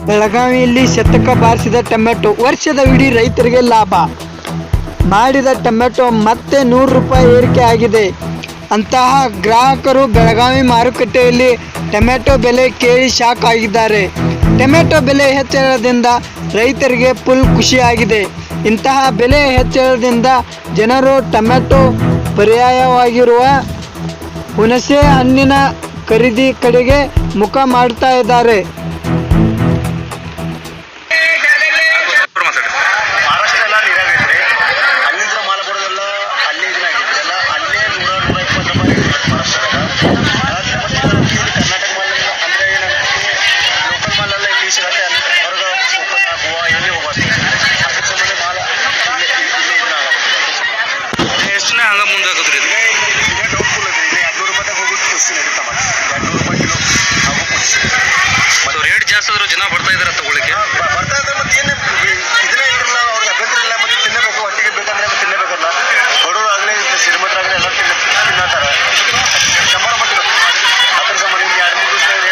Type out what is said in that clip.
ಬೆಳಗಾವಿಯಲ್ಲಿ ಶತಕ ಬಾರಿಸಿದ ಟೊಮೆಟೊ, ವರ್ಷದ ಇಡೀ ರೈತರಿಗೆ ಲಾಭ ಮಾಡಿದ ಟೊಮೆಟೊ ಮತ್ತೆ 100 ರೂಪಾಯಿ ಏರಿಕೆ ಆಗಿದೆ. ಅಂತಹ ಗ್ರಾಹಕರು ಬೆಳಗಾವಿ ಮಾರುಕಟ್ಟೆಯಲ್ಲಿ ಟೊಮೆಟೊ ಬೆಲೆ ಕೇಳಿ ಶಾಕ್ ಆಗಿದ್ದಾರೆ. ಟೊಮೆಟೊ ಬೆಲೆ ಹೆಚ್ಚಳದಿಂದ ರೈತರಿಗೆ ಫುಲ್ ಖುಷಿಯಾಗಿದೆ. ಇಂತಹ ಬೆಲೆ ಹೆಚ್ಚಳದಿಂದ ಜನರು ಟೊಮೆಟೊ ಪರ್ಯಾಯವಾಗಿರುವ ಹುಣಸೆ ಹಣ್ಣಿನ ಖರೀದಿ ಕಡೆಗೆ ಮುಖ ಮಾಡ್ತಾ ಇದ್ದಾರೆ. ರೇಟ್ ಜಾಸ್ತಿ ಆದ್ರೂ ಜನ ಬರ್ತಾ ಇದಾರೆ ತಗೊಳ್ಳಿಕ್ಕೆ.